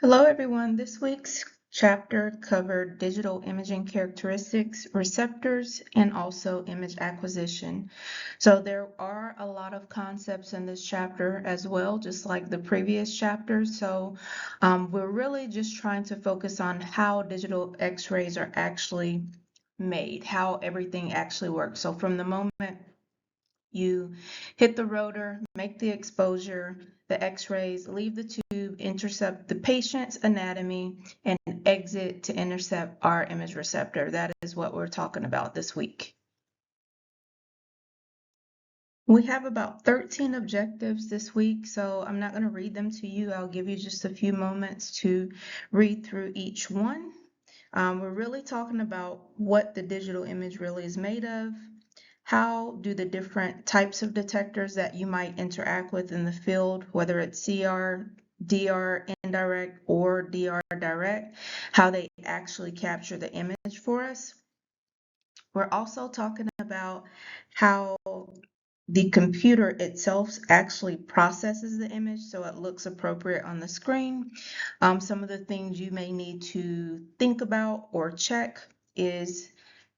Hello, everyone. This week's chapter covered digital imaging characteristics, receptors, and also image acquisition. So there are a lot of concepts in this chapter as well, just like the previous chapters. So we're really just trying to focus on how digital x-rays are actually made, how everything actually works. So from the moment you hit the rotor, make the exposure, the x-rays, leave the tube, intercept the patient's anatomy, and exit to intercept our image receptor. That is what we're talking about this week. We have about 13 objectives this week, so I'm not going to read them to you. I'll give you just a few moments to read through each one. We're really talking about what the digital image really is made of. How do the different types of detectors that you might interact with in the field, whether it's CR, DR indirect, or DR direct, how they actually capture the image for us? We're also talking about how the computer itself actually processes the image so it looks appropriate on the screen. Some of the things you may need to think about or check is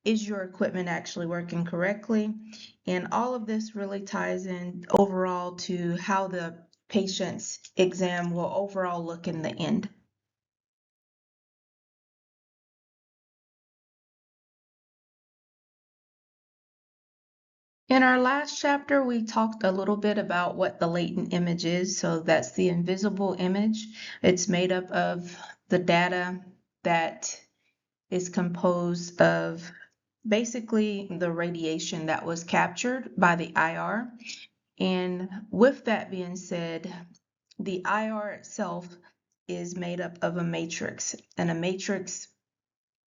your equipment actually working correctly? And all of this really ties in overall to how the patient's exam will overall look in the end. In our last chapter, we talked a little bit about what the latent image is. So that's the invisible image. It's made up of the data that is composed of basically the radiation that was captured by the IR. And with that being said, the IR itself is made up of a matrix, and a matrix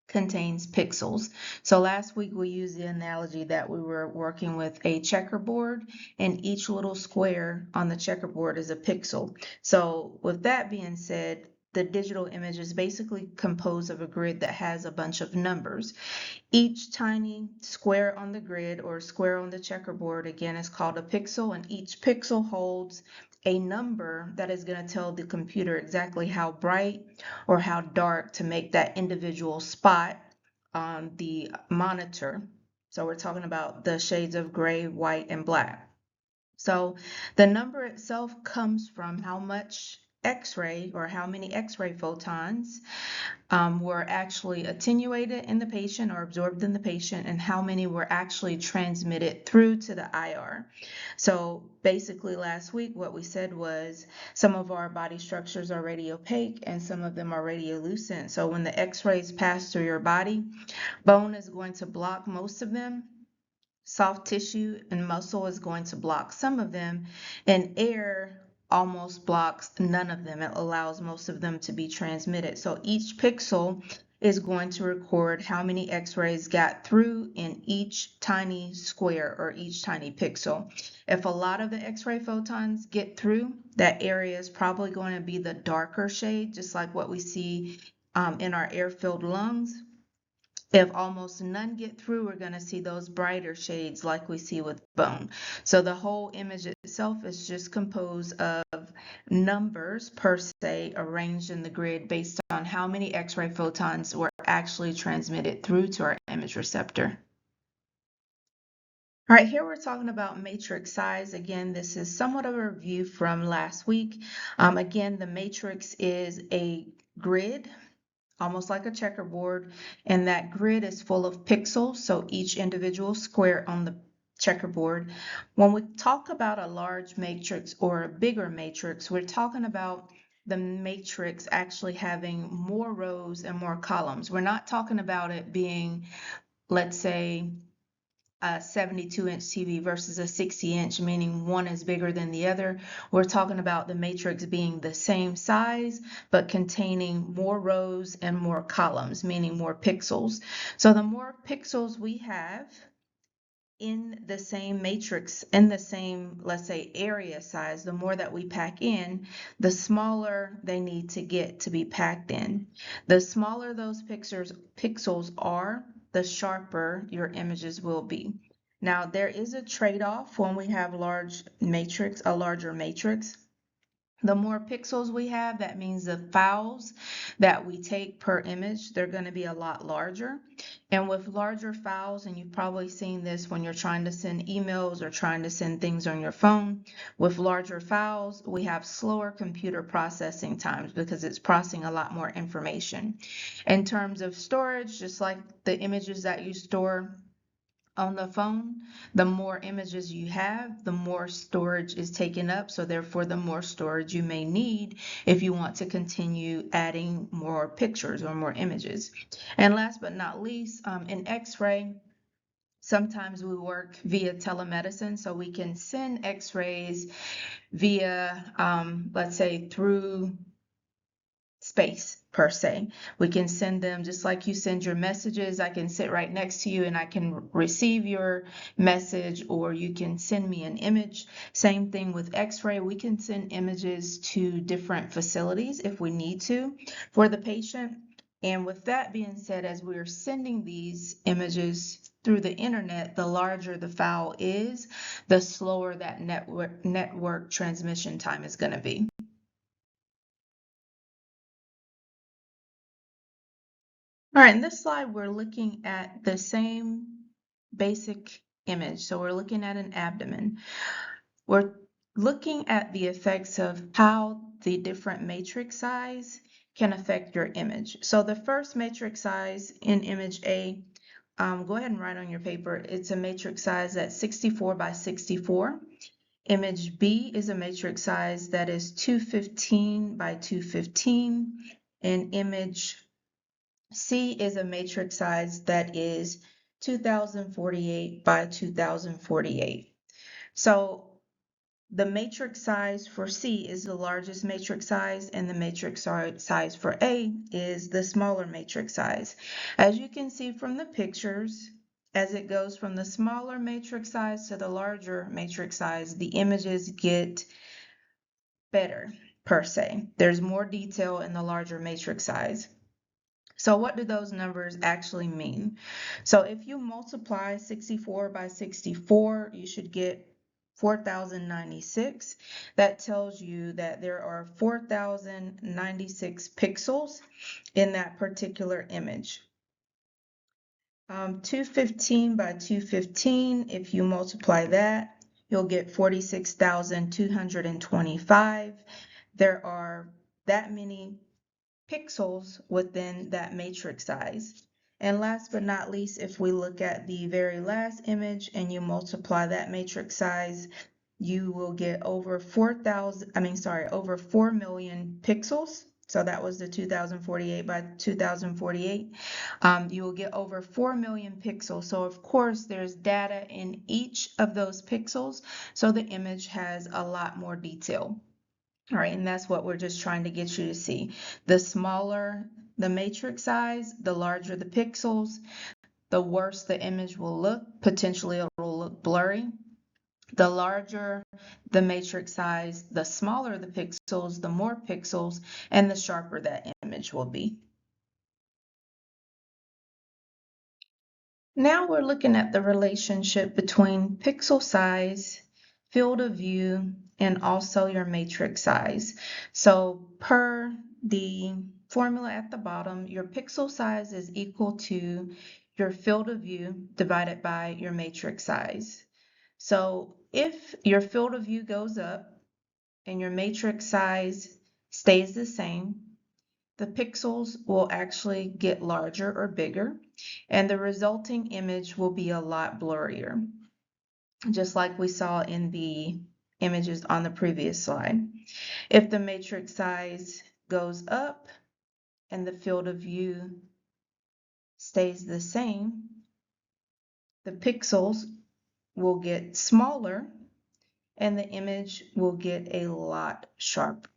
contains pixels. So last week we used the analogy that we were working with a checkerboard, and each little square on the checkerboard is a pixel. So with that being said, the digital image is basically composed of a grid that has a bunch of numbers. Each tiny square on the grid or square on the checkerboard, again, is called a pixel, and each pixel holds a number that is going to tell the computer exactly how bright or how dark to make that individual spot on the monitor. So we're talking about the shades of gray, white, and black. So the number itself comes from how much X-ray or how many X-ray photons were actually attenuated in the patient or absorbed in the patient, and how many were actually transmitted through to the IR. So basically last week what we said was some of our body structures are radiopaque and some of them are radiolucent. So when the X-rays pass through your body, bone is going to block most of them. Soft tissue and muscle is going to block some of them, and air almost blocks none of them. It allows most of them to be transmitted. So each pixel is going to record how many x-rays got through in each tiny square or each tiny pixel. If a lot of the x-ray photons get through, that area is probably going to be the darker shade, just like what we see in our air-filled lungs. If almost none get through, we're going to see those brighter shades like we see with bone. So the whole image itself is just composed of numbers per se arranged in the grid based on how many X-ray photons were actually transmitted through to our image receptor. All right, here we're talking about matrix size. Again, this is somewhat of a review from last week. Again, the matrix is a grid, almost like a checkerboard, and that grid is full of pixels, so each individual square on the checkerboard. When we talk about a large matrix or a bigger matrix, we're talking about the matrix actually having more rows and more columns. We're not talking about it being, let's say, a 72-inch TV versus a 60-inch, meaning one is bigger than the other. We're talking about the matrix being the same size, but containing more rows and more columns, meaning more pixels. So the more pixels we have in the same matrix, in the same, let's say, area size, the more that we pack in, the smaller they need to get to be packed in. The smaller those pixels are, the sharper your images will be. Now, there is a trade-off when we have a larger matrix. The more pixels we have, that means the files that we take per image, they're going to be a lot larger. And with larger files, and you've probably seen this when you're trying to send emails or trying to send things on your phone, with larger files, we have slower computer processing times because it's processing a lot more information. In terms of storage, just like the images that you store on the phone, the more images you have, the more storage is taken up. So therefore, the more storage you may need if you want to continue adding more pictures or more images. And last but not least, in X-ray, sometimes we work via telemedicine, so we can send X-rays via, let's say, through space per se. We can send them just like you send your messages. I can sit right next to you and I can receive your message, or you can send me an image. Same thing with X-ray. We can send images to different facilities if we need to for the patient. And with that being said, as we're sending these images through the internet, the larger the file is, the slower that network transmission time is going to be. All right, in this slide, we're looking at the same basic image. So we're looking at an abdomen. We're looking at the effects of how the different matrix size can affect your image. So the first matrix size in image A, go ahead and write on your paper. It's a matrix size that's 64 by 64. Image B is a matrix size that is 215 by 215. And image C is a matrix size that is 2048 by 2048. So the matrix size for C is the largest matrix size, and the matrix size for A is the smaller matrix size. As you can see from the pictures, as it goes from the smaller matrix size to the larger matrix size, the images get better per se. There's more detail in the larger matrix size. So what do those numbers actually mean? So if you multiply 64 by 64, you should get 4,096. That tells you that there are 4,096 pixels in that particular image. 215 by 215, if you multiply that, you'll get 46,225. There are that many pixels within that matrix size. And last but not least, if we look at the very last image and you multiply that matrix size, you will get over 4 million pixels. So that was the 2048 by 2048. You will get over 4 million pixels. So of course there's data in each of those pixels. So the image has a lot more detail. All right, and that's what we're just trying to get you to see. The smaller the matrix size, the larger the pixels, the worse the image will look. Potentially it will look blurry. The larger the matrix size, the smaller the pixels, the more pixels, and the sharper that image will be. Now we're looking at the relationship between pixel size, field of view, and also your matrix size. So per the formula at the bottom, your pixel size is equal to your field of view divided by your matrix size. So if your field of view goes up and your matrix size stays the same, the pixels will actually get larger or bigger, and the resulting image will be a lot blurrier, just like we saw in the images on the previous slide. If the matrix size goes up and the field of view stays the same, the pixels will get smaller and the image will get a lot sharper.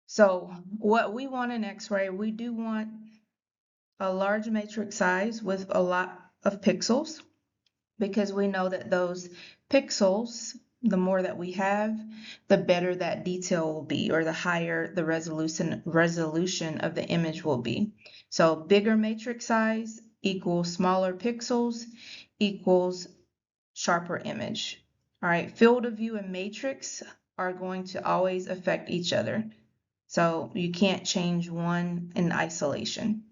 So what we want in X-ray, we do want a large matrix size with a lot of pixels, because we know that those pixels, the more that we have, the better that detail will be, or the higher the resolution of the image will be. So bigger matrix size equals smaller pixels equals sharper image. All right, field of view and matrix are going to always affect each other. So you can't change one in isolation.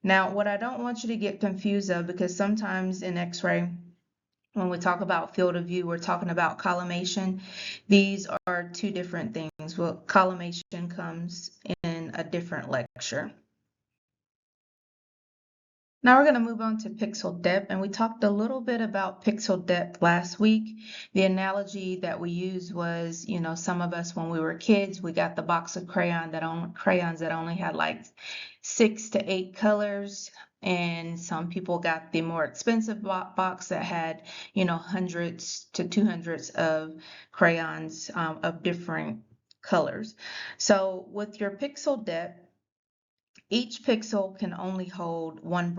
Now, what I don't want you to get confused of, because sometimes in X-ray, when we talk about field of view, we're talking about collimation. These are two different things. Well, collimation comes in a different lecture. Now we're going to move on to pixel depth, and we talked a little bit about pixel depth last week. The analogy that we used was, some of us when we were kids, we got the box of crayons that only had like 6 to 8 colors, and some people got the more expensive box that had, hundreds to 200s of crayons of different colors. So with your pixel depth, each pixel can only hold one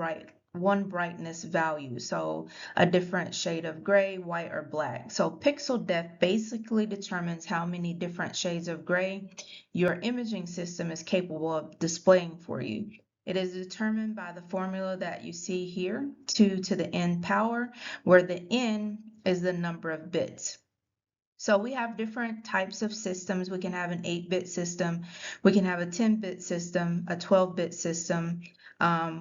brightness value, so a different shade of gray, white, or black. So pixel depth basically determines how many different shades of gray your imaging system is capable of displaying for you. It is determined by the formula that you see here, 2 to the n power, where the n is the number of bits. So we have different types of systems. We can have an 8-bit system, we can have a 10-bit system, a 12-bit system,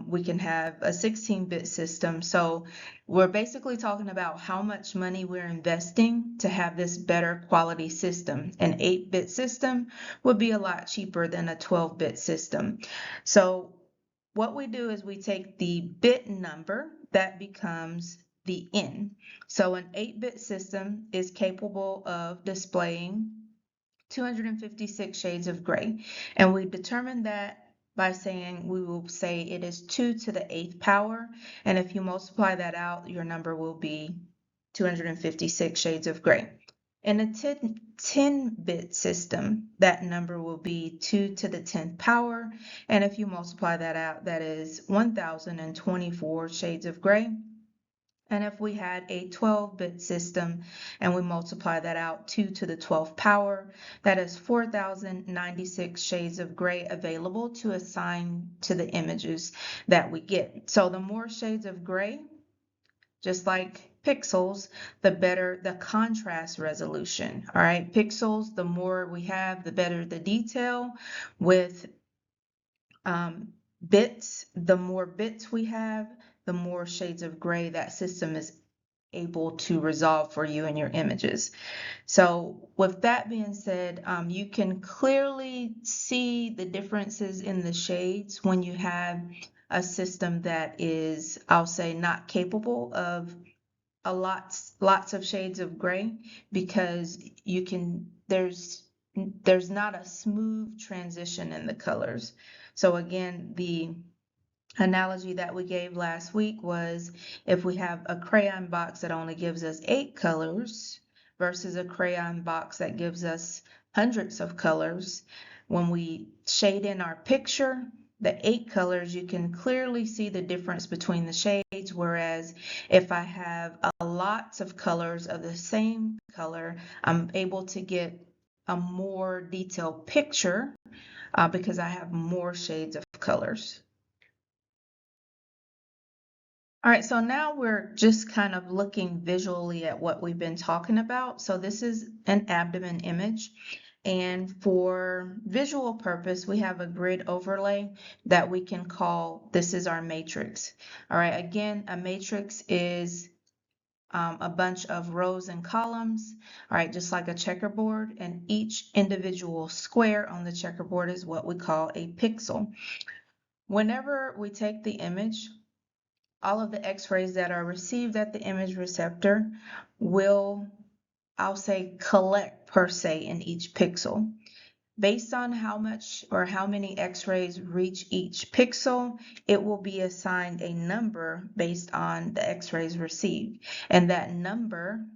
we can have a 16-bit system. So we're basically talking about how much money we're investing to have this better quality system. An 8-bit system would be a lot cheaper than a 12-bit system. So what we do is we take the bit number that becomes the N. So an 8-bit system is capable of displaying 256 shades of gray. And we determine that by saying, we will say it is 2 to the 8th power. And if you multiply that out, your number will be 256 shades of gray. In a 10-bit system, that number will be 2 to the 10th power. And if you multiply that out, that is 1024 shades of gray. And if we had a 12-bit system and we multiply that out, 2 to the 12th power, that is 4,096 shades of gray available to assign to the images that we get. So the more shades of gray, just like pixels, the better the contrast resolution. All right, pixels, the more we have, the better the detail. With bits, the more bits we have, the more shades of gray that system is able to resolve for you in your images. So with that being said, you can clearly see the differences in the shades when you have a system that is, I'll say, not capable of lots of shades of gray, because there's not a smooth transition in the colors. So again, the analogy that we gave last week was, if we have a crayon box that only gives us 8 colors versus a crayon box that gives us hundreds of colors, when we shade in our picture, the 8 colors, you can clearly see the difference between the shades. Whereas if I have lots of colors of the same color, I'm able to get a more detailed picture because I have more shades of colors. All right, so now we're just kind of looking visually at what we've been talking about. So this is an abdomen image. And for visual purpose, we have a grid overlay that we can call, this is our matrix. All right, again, a matrix is a bunch of rows and columns, all right, just like a checkerboard, and each individual square on the checkerboard is what we call a pixel. Whenever we take the image, all of the X-rays that are received at the image receptor will, I'll say, collect per se in each pixel. Based on how much or how many X-rays reach each pixel, it will be assigned a number based on the X-rays received. And that number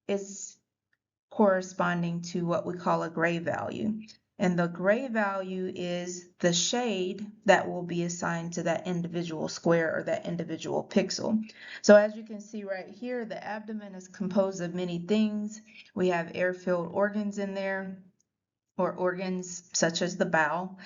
is corresponding to what we call a gray value. And the gray value is the shade that will be assigned to that individual square or that individual pixel. So as you can see right here, the abdomen is composed of many things. We have air-filled organs in there, or organs such as the bowel.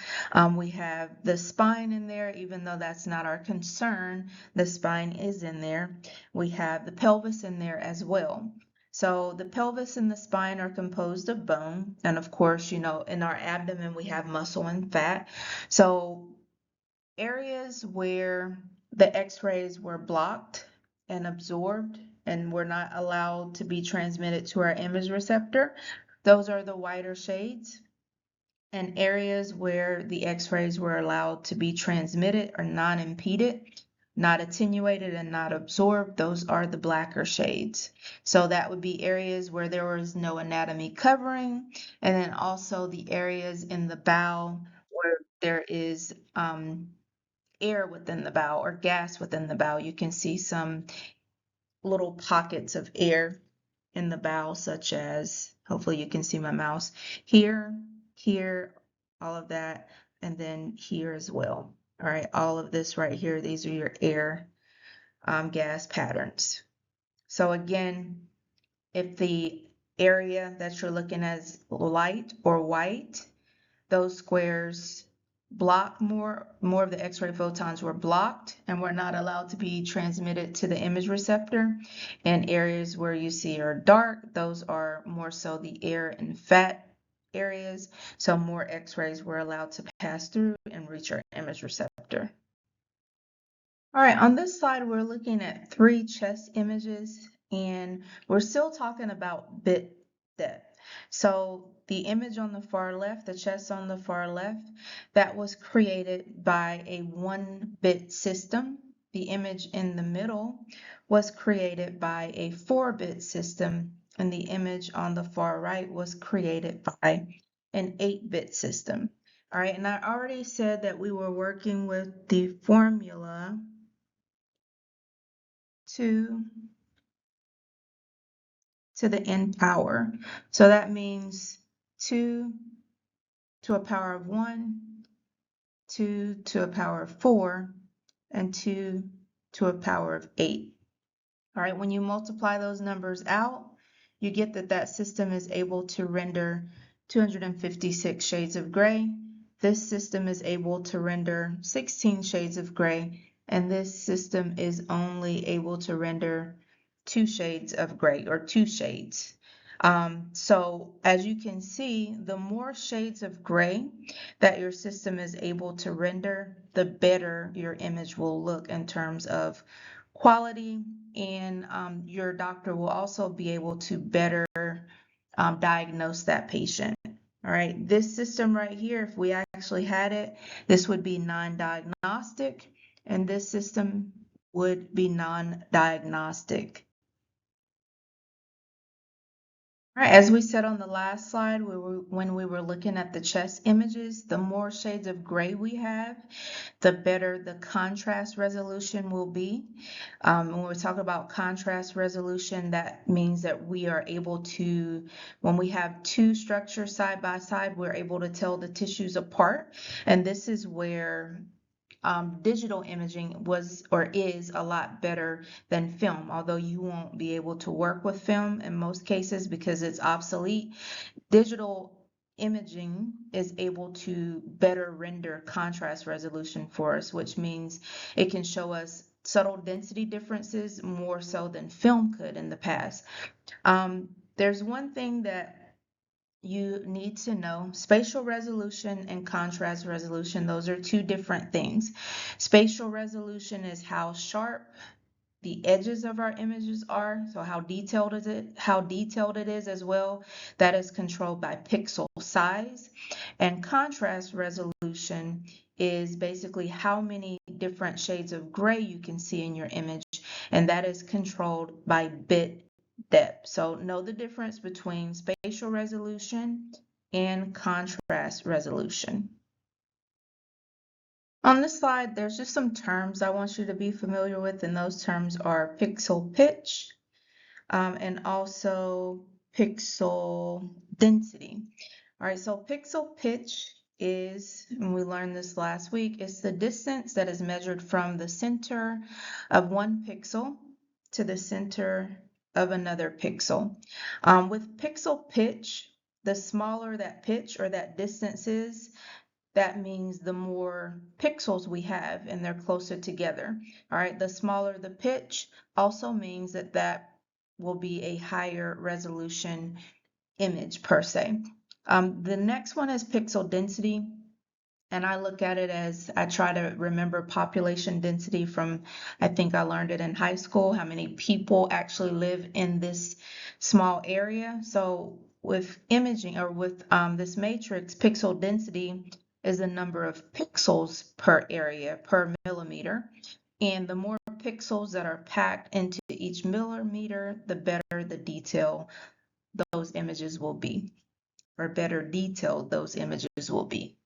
We have the spine in there, even though that's not our concern, the spine is in there. We have the pelvis in there as well. So the pelvis and the spine are composed of bone. And of course, in our abdomen, we have muscle and fat. So areas where the x-rays were blocked and absorbed and were not allowed to be transmitted to our image receptor, those are the whiter shades. And areas where the x-rays were allowed to be transmitted or non-impeded, not attenuated, and not absorbed, those are the blacker shades. So that would be areas where there was no anatomy covering, and then also the areas in the bowel where there is air within the bowel or gas within the bowel. You can see some little pockets of air in the bowel, such as, hopefully you can see my mouse, here, here, all of that, and then here as well. All right, all of this right here, these are your air gas patterns. So again, if the area that you're looking at is light or white, those squares block more of the X-ray photons were blocked and were not allowed to be transmitted to the image receptor. And areas where you see are dark, those are more so the air and fat areas. So more X-rays were allowed to pass through and reach our image receptor. All right, on this slide, we're looking at 3 chest images, and we're still talking about bit depth. So the image on the far left, the chest on the far left, that was created by a 1-bit system. The image in the middle was created by a 4-bit system, and the image on the far right was created by an 8-bit system. All right, and I already said that we were working with the formula 2 to the n power. So that means 2 to a power of 1, 2 to a power of 4, and 2 to a power of 8. All right, when you multiply those numbers out, you get that system is able to render 256 shades of gray. This system is able to render 16 shades of gray, and this system is only able to render 2 shades of gray, or 2 shades. So as you can see, the more shades of gray that your system is able to render, the better your image will look in terms of quality, and your doctor will also be able to better diagnose that patient. All right, this system right here, if we actually had it, this would be non-diagnostic, and this system would be non-diagnostic. All right, as we said on the last slide, when we were looking at the chest images, the more shades of gray we have, the better the contrast resolution will be. When we talk about contrast resolution, that means that we are able to, when we have 2 structures side by side, we're able to tell the tissues apart. And this is where digital imaging was or is a lot better than film, although you won't be able to work with film in most cases because it's obsolete. Digital imaging is able to better render contrast resolution for us, which means it can show us subtle density differences more so than film could in the past. There's one thing that you need to know: spatial resolution and contrast resolution. Those are 2 different things. Spatial resolution is how sharp the edges of our images are, so how detailed it is as well. That is controlled by pixel size. And contrast resolution is basically how many different shades of gray you can see in your image, and that is controlled by bit depth. So know the difference between spatial resolution and contrast resolution. On this slide, there's just some terms I want you to be familiar with, and those terms are pixel pitch and also pixel density. All right, so pixel pitch is, and we learned this last week, it's the distance that is measured from the center of one pixel to the center of another pixel. With pixel pitch, the smaller that pitch or that distance is, that means the more pixels we have and they're closer together. All right, the smaller the pitch also means that will be a higher resolution image per se. The next one is pixel density. And I look at it as I try to remember population density from, I think I learned it in high school, how many people actually live in this small area. So with imaging or with this matrix, pixel density is the number of pixels per area per millimeter. And the more pixels that are packed into each millimeter, the better the detail those images will be, or better detailed those images will be.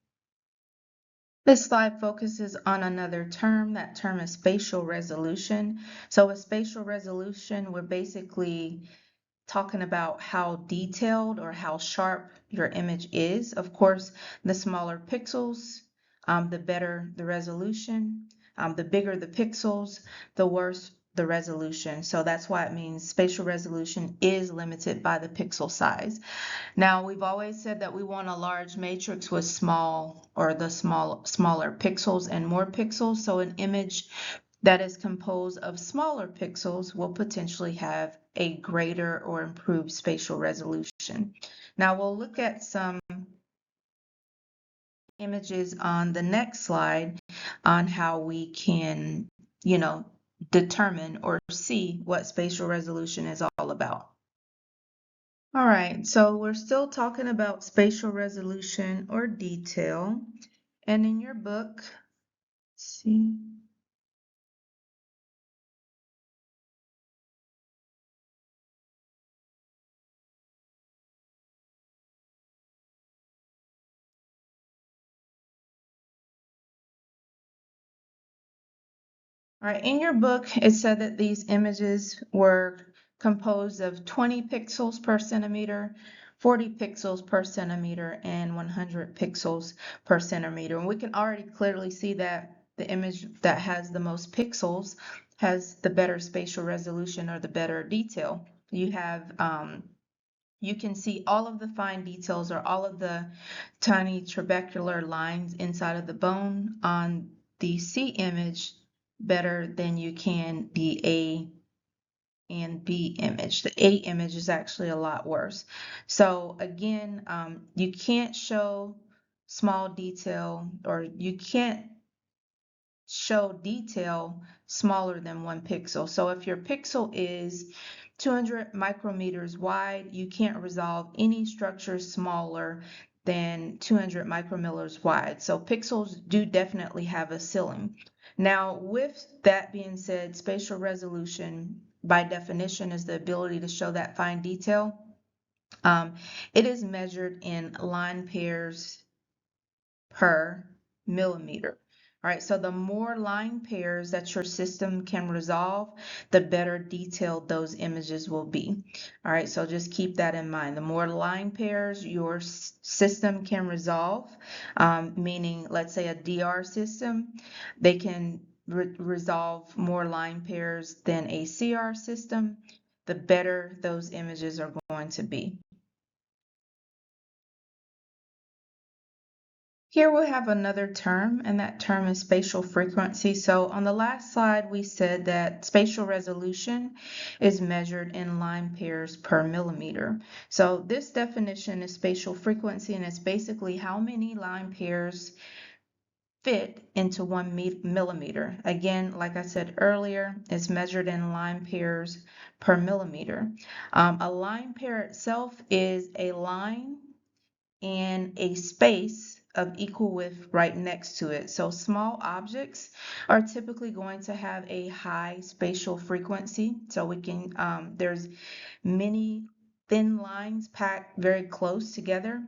This slide focuses on another term. That term is spatial resolution. So with spatial resolution, we're basically talking about how detailed or how sharp your image is. Of course, the smaller pixels, the better the resolution. The bigger the pixels, the worse the resolution. So that's why it means spatial resolution is limited by the pixel size. Now, we've always said that we want a large matrix with smaller pixels and more pixels. So an image that is composed of smaller pixels will potentially have a greater or improved spatial resolution. Now we'll look at some images on the next slide on how we can, determine or see what spatial resolution is all about. All right, so we're still talking about spatial resolution or detail. And in your book, let's see. All right, in your book, it said that these images were composed of 20 pixels per centimeter, 40 pixels per centimeter, and 100 pixels per centimeter. And we can already clearly see that the image that has the most pixels has the better spatial resolution or the better detail. You can see all of the fine details or all of the tiny trabecular lines inside of the bone on the C image better than you can the A and B image. The A image is actually a lot worse. So again, you can't show small detail, or you can't show detail smaller than 1 pixel. So if your pixel is 200 micrometers wide, you can't resolve any structure smaller than 200 micrometers wide. So pixels do definitely have a ceiling. Now, with that being said, spatial resolution by definition is the ability to show that fine detail. It is measured in line pairs per millimeter. All right, so the more line pairs that your system can resolve, the better detailed those images will be. All right, so just keep that in mind. The more line pairs your system can resolve, meaning let's say a DR system, they can resolve more line pairs than a CR system, the better those images are going to be. Here we have another term, and that term is spatial frequency. So on the last slide, we said that spatial resolution is measured in line pairs per millimeter. So this definition is spatial frequency, and it's basically how many line pairs fit into 1 millimeter. Again, like I said earlier, it's measured in line pairs per millimeter. A line pair itself is a line and a space of equal width right next to it. So small objects are typically going to have a high spatial frequency. So we can, there's many thin lines packed very close together.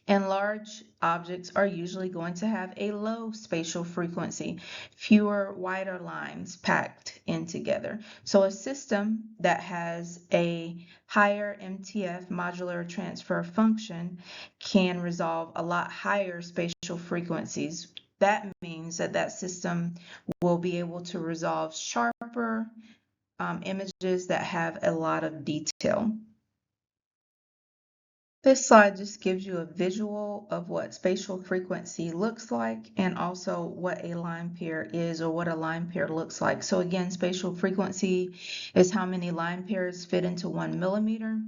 And large objects are usually going to have a low spatial frequency, fewer wider lines packed in together. So a system that has a higher MTF, modular transfer function, can resolve a lot higher spatial frequencies. That means that that system will be able to resolve sharper images that have a lot of detail. This slide just gives you a visual of what spatial frequency looks like and also what a line pair is or what a line pair looks like. So again, spatial frequency is how many line pairs fit into 1 millimeter,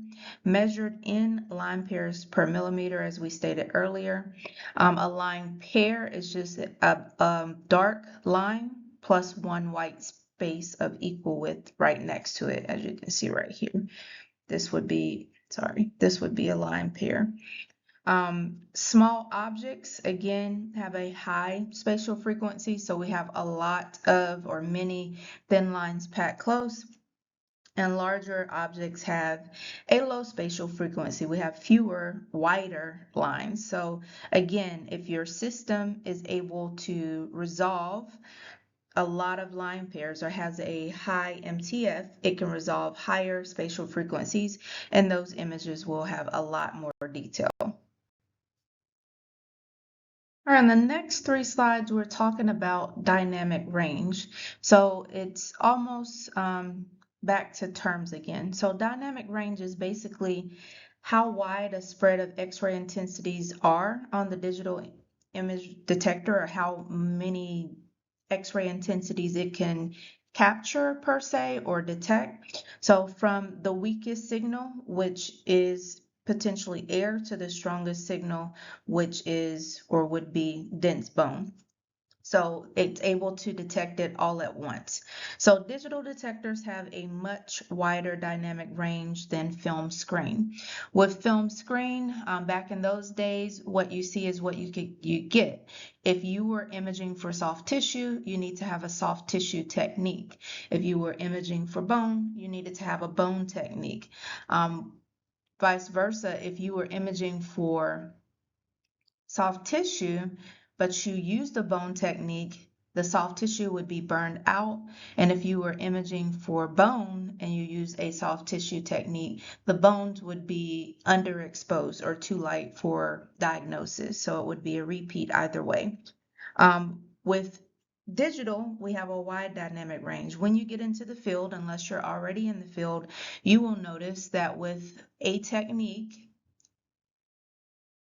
measured in line pairs per millimeter, as we stated earlier. A line pair is just a dark line plus one white space of equal width right next to it, as you can see right here. This would be a line pair. Small objects, again, have a high spatial frequency, so we have a lot of or many thin lines packed close. And larger objects have a low spatial frequency. We have fewer, wider lines. So again, if your system is able to resolve a lot of line pairs or has a high MTF, it can resolve higher spatial frequencies, and those images will have a lot more detail. All right, in the next 3 slides, we're talking about dynamic range. So it's almost back to terms again. So dynamic range is basically how wide a spread of X-ray intensities are on the digital image detector, or how many X-ray intensities it can capture per se or detect. So from the weakest signal, which is potentially air, to the strongest signal, which is or would be dense bone. So it's able to detect it all at once. So digital detectors have a much wider dynamic range than film screen. With film screen, back in those days, what you see is what you get. If you were imaging for soft tissue, you need to have a soft tissue technique. If you were imaging for bone, you needed to have a bone technique. Vice versa, if you were imaging for soft tissue, but you use the bone technique, the soft tissue would be burned out. And if you were imaging for bone and you use a soft tissue technique, the bones would be underexposed or too light for diagnosis. So it would be a repeat either way. With digital, we have a wide dynamic range. When you get into the field, unless you're already in the field, you will notice that with a technique,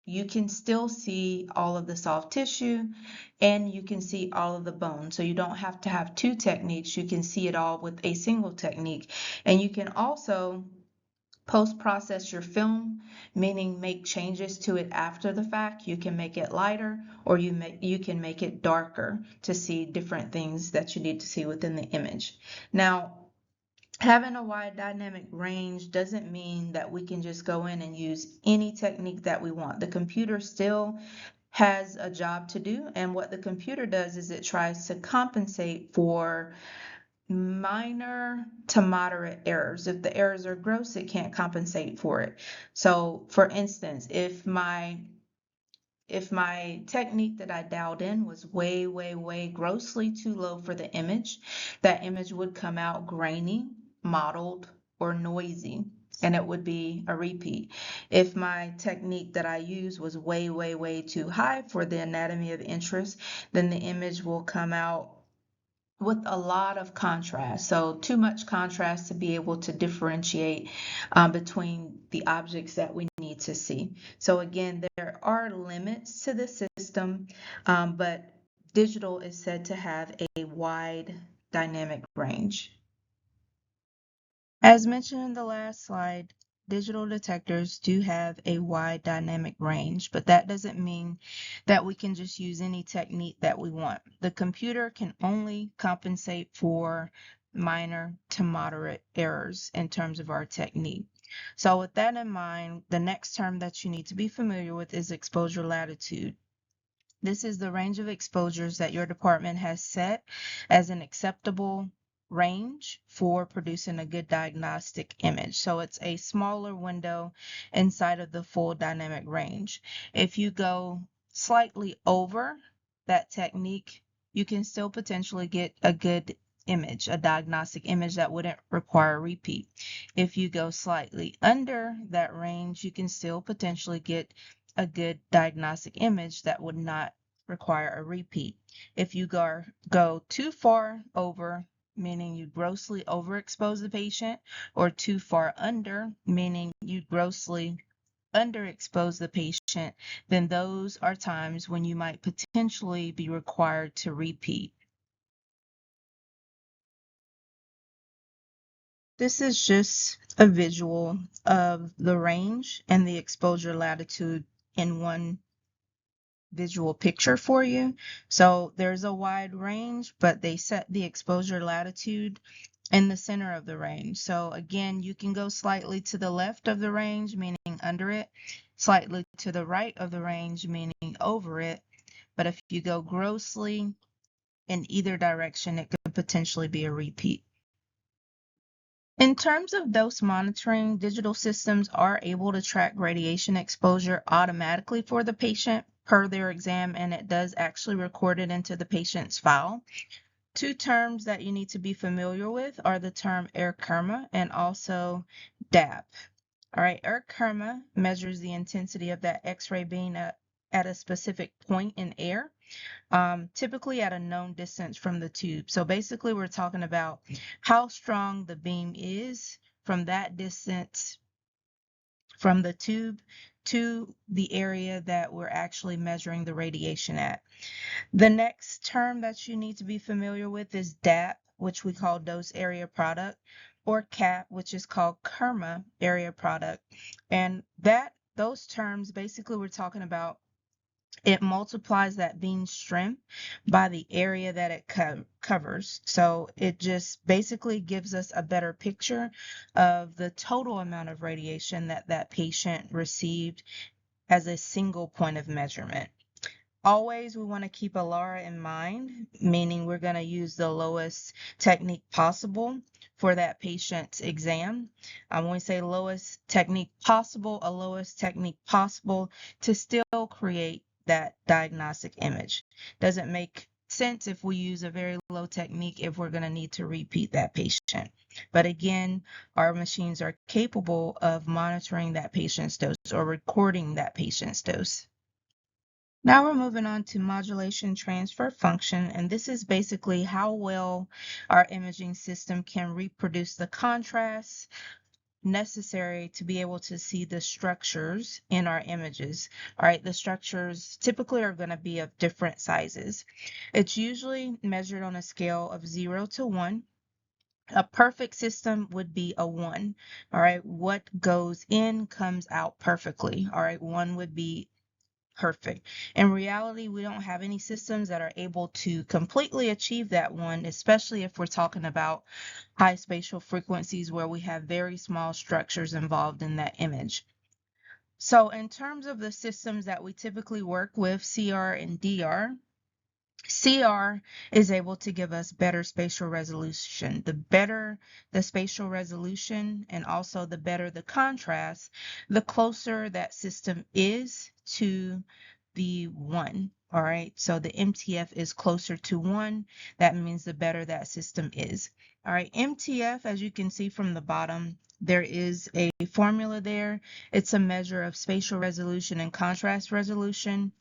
you can still see all of the soft tissue and you can see all of the bone. So you don't have to have 2 techniques. You can see it all with a single technique. And you can also post-process your film, meaning make changes to it after the fact. You can make it lighter, or you can make it darker to see different things that you need to see within the image. Now, having a wide dynamic range doesn't mean that we can just go in and use any technique that we want. The computer still has a job to do, and what the computer does is it tries to compensate for minor to moderate errors. If the errors are gross, it can't compensate for it. So for instance, if my technique that I dialed in was way grossly too low for the image, that image would come out grainy, mottled, or noisy, and it would be a repeat. If my technique that I use was way too high for the anatomy of interest, then the image will come out with a lot of contrast. So too much contrast to be able to differentiate between the objects that we need to see. So again, there are limits to the system, but digital is said to have a wide dynamic range. As mentioned in the last slide, digital detectors do have a wide dynamic range, but that doesn't mean that we can just use any technique that we want. The computer can only compensate for minor to moderate errors in terms of our technique. So with that in mind, the next term that you need to be familiar with is exposure latitude. This is the range of exposures that your department has set as an acceptable range for producing a good diagnostic image. So it's a smaller window inside of the full dynamic range. If you go slightly over that technique, you can still potentially get a good image, a diagnostic image that wouldn't require a repeat. If you go slightly under that range, you can still potentially get a good diagnostic image that would not require a repeat. If you go too far over, meaning you grossly overexpose the patient, or too far under, meaning you grossly underexpose the patient, then those are times when you might potentially be required to repeat. This is just a visual of the range and the exposure latitude in one visual picture for you. So there's a wide range, but they set the exposure latitude in the center of the range. So again, you can go slightly to the left of the range, meaning under it, slightly to the right of the range, meaning over it. But if you go grossly in either direction, it could potentially be a repeat. In terms of dose monitoring, digital systems are able to track radiation exposure automatically for the patient per their exam, and it does actually record it into the patient's file. Two terms that you need to be familiar with are the term air kerma and also DAP. All right, air kerma measures the intensity of that X-ray beam at a specific point in air, typically at a known distance from the tube. So basically, we're talking about how strong the beam is from that distance from the tube to the area that we're actually measuring the radiation at. The next term that you need to be familiar with is DAP, which we call dose area product, or CAP, which is called kerma area product. And those terms, basically, we're talking about it multiplies that beam strength by the area that it covers. So it just basically gives us a better picture of the total amount of radiation that that patient received as a single point of measurement. Always, we want to keep a LARA in mind, meaning we're going to use the lowest technique possible for that patient's exam. When we say lowest technique possible, a lowest technique possible to still create that diagnostic image. Doesn't make sense if we use a very low technique if we're going to need to repeat that patient. But again, our machines are capable of monitoring that patient's dose or recording that patient's dose. Now we're moving on to modulation transfer function, and this is basically how well our imaging system can reproduce the contrast necessary to be able to see the structures in our images. All right, the structures typically are going to be of different sizes. It's usually measured on a scale of 0 to 1. A perfect system would be a 1. All right, what goes in comes out perfectly. All right, 1 would be perfect. In reality, we don't have any systems that are able to completely achieve that 1, especially if we're talking about high spatial frequencies where we have very small structures involved in that image. So in terms of the systems that we typically work with, CR and DR, CR is able to give us better spatial resolution. The better the spatial resolution and also the better the contrast, the closer that system is to the 1. All right, so the MTF is closer to 1. That means the better that system is. All right, MTF, as you can see from the bottom, there is a formula there. It's a measure of spatial resolution and contrast resolution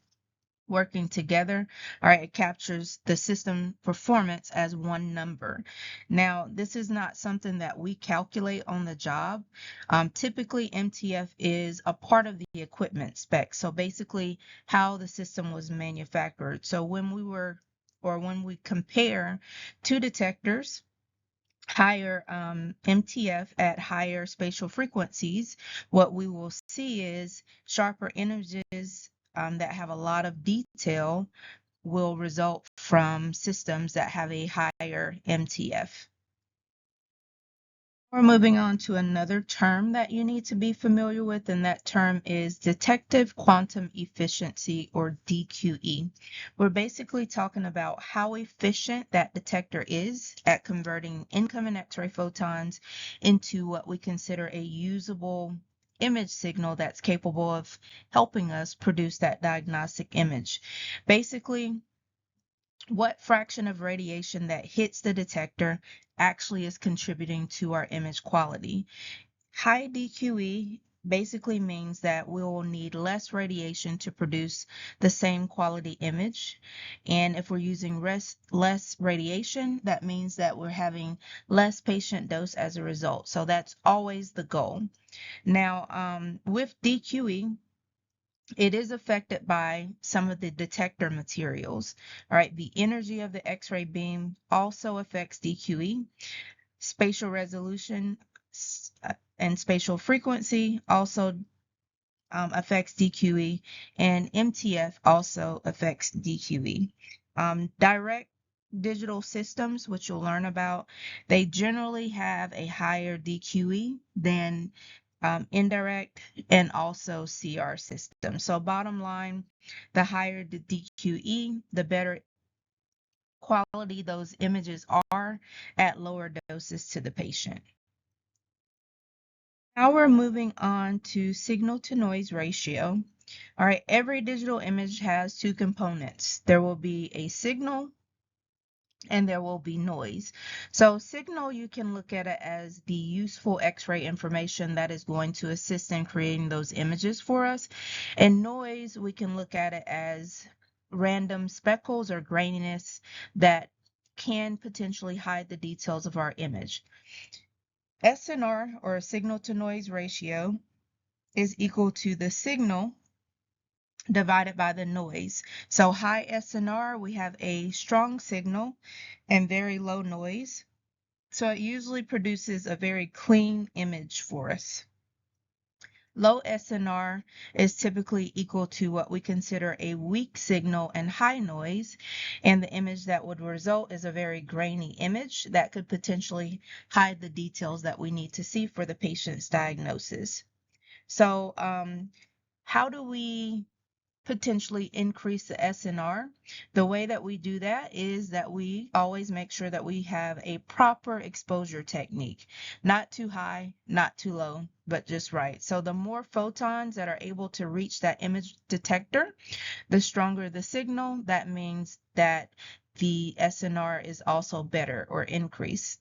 working together. All right, it captures the system performance as one number. Now, this is not something that we calculate on the job. Typically, MTF is a part of the equipment spec. So basically, how the system was manufactured. So when we compare two detectors, higher MTF at higher spatial frequencies, what we will see is sharper images that have a lot of detail will result from systems that have a higher MTF. We're moving on to another term that you need to be familiar with, and that term is detective quantum efficiency, or DQE. We're basically talking about how efficient that detector is at converting incoming X-ray photons into what we consider a usable image signal that's capable of helping us produce that diagnostic image. Basically, what fraction of radiation that hits the detector actually is contributing to our image quality. High DQE basically means that we will need less radiation to produce the same quality image. And if we're using less radiation, that means that we're having less patient dose as a result. So that's always the goal. Now, with DQE, it is affected by some of the detector materials. All right, the energy of the X-ray beam also affects DQE. Spatial resolution and spatial frequency also affects DQE, and MTF also affects DQE. Direct digital systems, which you'll learn about, they generally have a higher DQE than indirect and also CR systems. So bottom line, the higher the DQE, the better quality those images are at lower doses to the patient. Now we're moving on to signal to noise ratio. All right, every digital image has two components. There will be a signal and there will be noise. So signal, you can look at it as the useful X-ray information that is going to assist in creating those images for us. And noise, we can look at it as random speckles or graininess that can potentially hide the details of our image. SNR, or signal to noise ratio, is equal to the signal divided by the noise. So high SNR, we have a strong signal and very low noise. So it usually produces a very clean image for us. Low SNR is typically equal to what we consider a weak signal and high noise, and the image that would result is a very grainy image that could potentially hide the details that we need to see for the patient's diagnosis. So how do we potentially increase the SNR? The way that we do that is that we always make sure that we have a proper exposure technique. Not too high, not too low, but just right. So the more photons that are able to reach that image detector, the stronger the signal. That means that the SNR is also better or increased.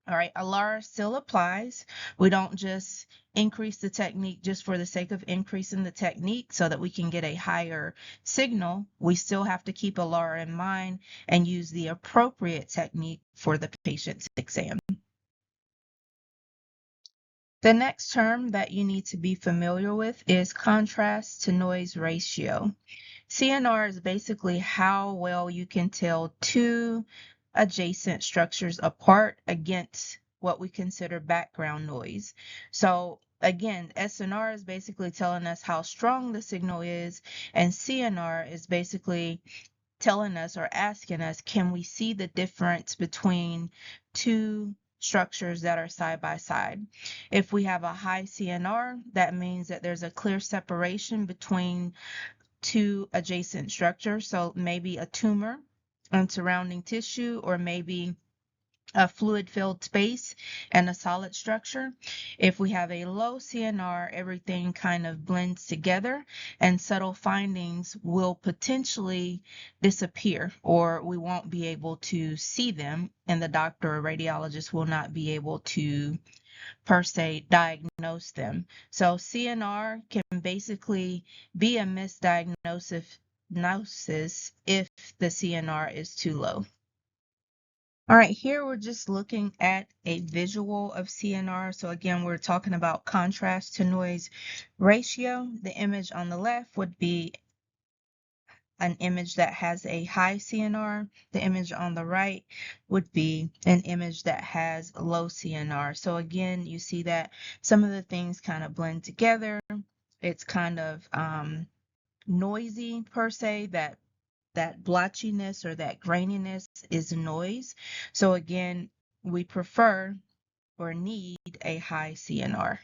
All right, ALAR still applies. We don't just increase the technique just for the sake of increasing the technique so that we can get a higher signal. We still have to keep ALAR in mind and use the appropriate technique for the patient's exam. The next term that you need to be familiar with is contrast to noise ratio. CNR is basically how well you can tell two adjacent structures apart against what we consider background noise. So again, SNR is basically telling us how strong the signal is, and CNR is basically telling us or asking us, can we see the difference between two structures that are side by side? If we have a high CNR, that means that there's a clear separation between two adjacent structures. So maybe a tumor and surrounding tissue, or maybe a fluid-filled space and a solid structure. If we have a low CNR, everything kind of blends together and subtle findings will potentially disappear, or we won't be able to see them, and the doctor or radiologist will not be able to per se diagnose them. So CNR can basically be a misdiagnosis if the CNR is too low. All right, here we're just looking at a visual of CNR. So again, we're talking about contrast to noise ratio. The image on the left would be an image that has a high CNR. The image on the right would be an image that has low CNR. So again, you see that some of the things kind of blend together. It's kind of noisy per se, that blotchiness or that graininess is noise. So again, we prefer or need a high CNR.